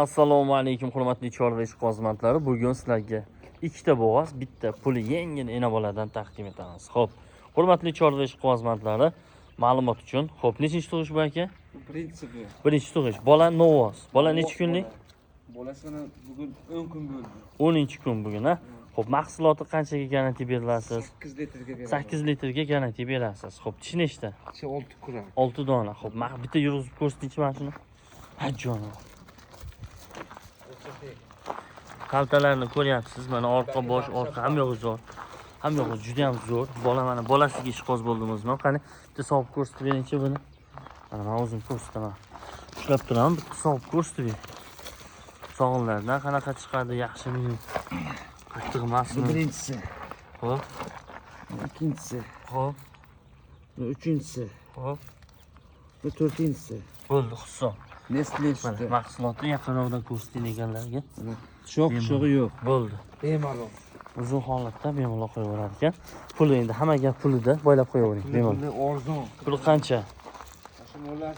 Assalomu alaykum hurmatli chorva ishqibozlari. Bugun sizlarga ikkita bo'g'oz, bitta puli yengil enabolardan taqdim etamiz. Xo'p, hurmatli chorva ishqibozlari, ma'lumot uchun, xo'p, nechinchi tug'ish bu aka? Birinchi tug'ish. Bola novoz. Bola necha kunlik? Bolasini bugun 10 kun bo'ldi. 10-kun bugun, ha? Xo'p, mahsuloti qanchaga garantiya berasiz? 8 litrga beramiz. 8 litrga garantiya berasiz. Xo'p, tishi nechta? Tishi 6 kuram. 6 dona. Xo'p, bitta yurg'izib ko'rsatingchi mana shuni. Ha, jonim. Kaltalarni ko'ryapsiz. Mana orqa bosh, orqa ham yo'q zo'r. Ham yo'q juda ham zo'r. Bola mana bolasiga ishqoz bo'ldimizmi? Qani, bitta solib ko'rsatib beringchi buni. Mana men o'zim ko'rsataman. Ushlab turaman, bitta solib ko'rsatib bering. Sog'inlardan qanaqa chiqadi, yaxshimi? Qattiq emasmi? Birinchisi. Xo'p. Ikkinchisi. Xo'p. Uchinchisi. Xo'p. To'rtinchisi. Bo'ldi, hisob. Nestle Mana suti. mahsulotni yaqinroqdan ko'rsating deganlarga. Sho'x-sho'g'i yo'q. Bo'ldi. Bemalol. Uzun holatda bemalol qo'yaverar ekan. Puli endi hamma gap pulida, boylab qo'yavering bemalol. Puli arzon. Puli qancha? Mashinalar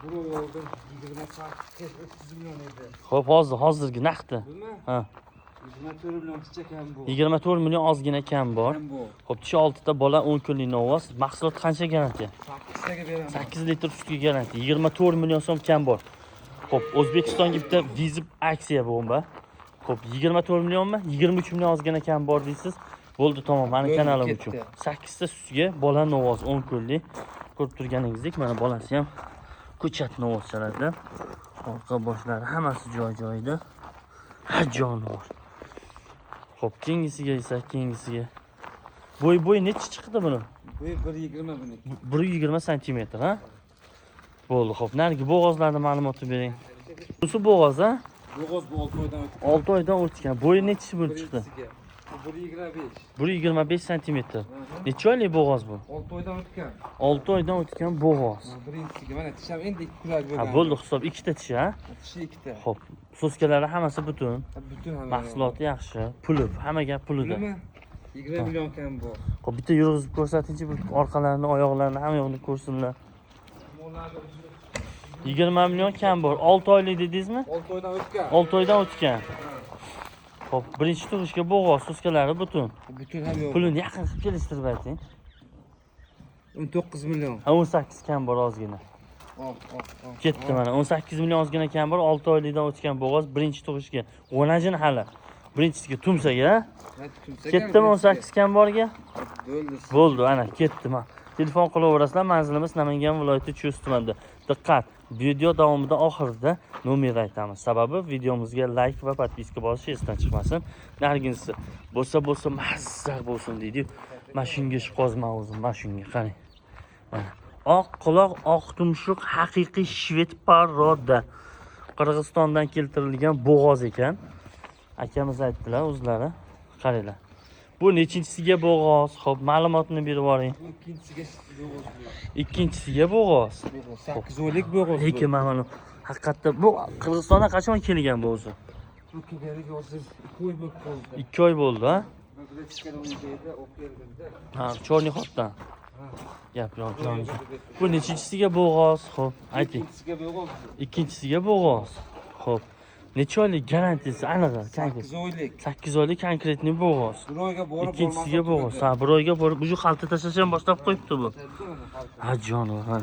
bir oy oldin 30 million edi. Xo'p, hozirgi naqdi. Ha. 24 millioncha kam bu. 24 million ozgina kam bor. Kam bu. Xo'p, tishi 6 ta bola 10 kunlik novoz. Mahsulot qancha garantiya? 8 taga beraman. 8 litr sutga garantiya. 24 million so'm kam bor. Xo'p, O'zbekistonga bitta vizib aksiya bo'ldi. Xo'p, 24 millionmi? 23 million ozgina kam bor deysiz. Bo'ldi, tamom, meni kanalim uchun. 8 ta sutga bola novoz 10 kunlik. Ko'rib turganingizdek, mana bolasi ham ko'chat novozchalarda. Orqa boshlari hammasi joy-joyida. Ha, jonivor. Xo'p, keyingisiga esa keyingisiga. Bo'y necha chiqdi buni? Bo'y 1.20 buniki. 1.20 cm, ha? Bo'ldi, xo'p. Narigi bo'g'ozlarning ma'lumotini bering. Bunisi bo'g'oz, ha? Bo'g'oz bu 6 oydan o'tgan. 6 oydan o'tgan. Bo'yi nechi buni chiqdi? 1.25. 1.25 cm. Necha oylik bo'g'oz bu? 6 oydan o'tgan. 6 oydan o'tgan bo'g'oz. Birinchisiga mana tisham endi 2 kurak bo'lgan. Ha, bo'ldi, hisob ikkita tishi, ha? Tishi 2 ta. Xo'p, soskalari hammasi butun. Butun hamma. Mahsuloti yaxshi, puli, hamma gap pulida. Pulimi? 20 million kam bor. Xo'p, bitta yurg'izib ko'rsatingchi, bu orqalarini, oyoqlarini hamma yo'qni ko'rsinlar. 20 million kam bor. 6 oylik dedingizmi? 6 oydan o'tgan. 6 oydan o'tgan. Xo'p, birinchi tug'ishga bo'g'oz, soskalari butun. Butun ham yo'q. Pulini yaqin qilib kelishtirib ayting. 19 million. Ha, 18 kam bor ozgina. Ketdi mana. 18 million ozgina kam bor. 6 oylikdan o'tgan bo'g'oz birinchi tug'ishga. O'najin hali. Birinchisiga tumsaga. Ketdimi 18 kam borga? Bo'ldi. Bo'ldi, ana ketdi mana. Telefon qilaverasizlar. Manzilimiz Namangan viloyati Chust tumanida. Diqqat, video davomida oxirida nomer aytamiz. Sababi videomizga like va podpiska bosish esdan chiqmasin. Narginisi bo'lsa mazza bo'lsin deydi-yu. Mashinaga ishqozman o'zim, mashinaga qarang. Mana oq quloq, oq tumshuq haqiqiy shved paroda. Qirg'izistondan keltirilgan bo'g'oz ekan. Akamiz aytdilar o'zlari. Qaranglar. Bu nechinchisiga bo'g'oz? Xo'p, ma'lumotini berib yuboring. Ikkinchisiga bo'g'oz. 8 oylik bo'g'oz. Lekin mana haqiqatda bu Qirg'izistondan qachon kelgan bu o'zi? Bu kelganiga hozir 2 oy bo'lib qoldi. 2 oy bo'ldi, ha? Ha, Chornixotdan. Gap yo'q, jonim. Bu nechinchisiga bo'g'oz? Xo'p, ayting. Ikkinchisiga bo'g'oz. Xo'p. Necha oylik garantiyasi aniq? 8 oylik. 8 oylik konkretniy bo'g'oz. Bir oyga borib Ikkinchisiga bo'g'oz. Ha, bir oyga borib, bu xalta tashlash ham boshlab qo'yibdi bu. Ha, jonivor, ha.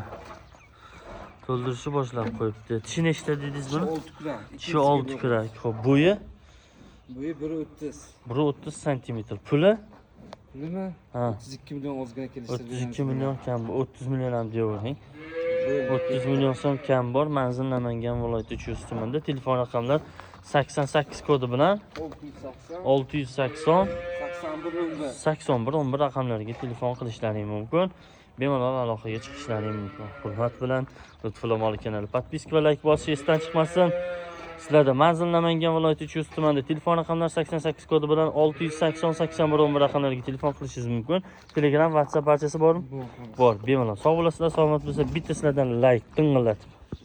To'ldirishni boshlab qo'yibdi. Tishi nechta dedingiz buni? 6 kurak. Tishi 6 kurak. Xo'p, bo'yi? Bo'yi 1.30. 1.30 cm. Puli? Pulimi? Ha. 32 million ozgina kelishtirgan. 32 million kam bor. 30 million ham deyavering. 30 million so'm kam bor. Manzil Namangan viloyati Chust tumanida. Telefon raqamlar 88 kodi bilan 680 81 11 raqamlariga telefon qilishlaring mumkin. Bemalol aloqaga chiqishlaring mumkin. Hurmat bilan Lutfulla Moli kanali podpiska va like bosish esdan chiqmasin. Sizlarda Manzil Namangan viloyati Chust tumanida telefon raqamlar 88 kodi bilan 680 81 11 raqamlariga telefon qilishingiz mumkin. Telegram, WhatsApp barchasi bormi? Bor. Bemalol. Sog' bo'lasizlar, salomat bo'lsa bitta sizlardan like ting'illatib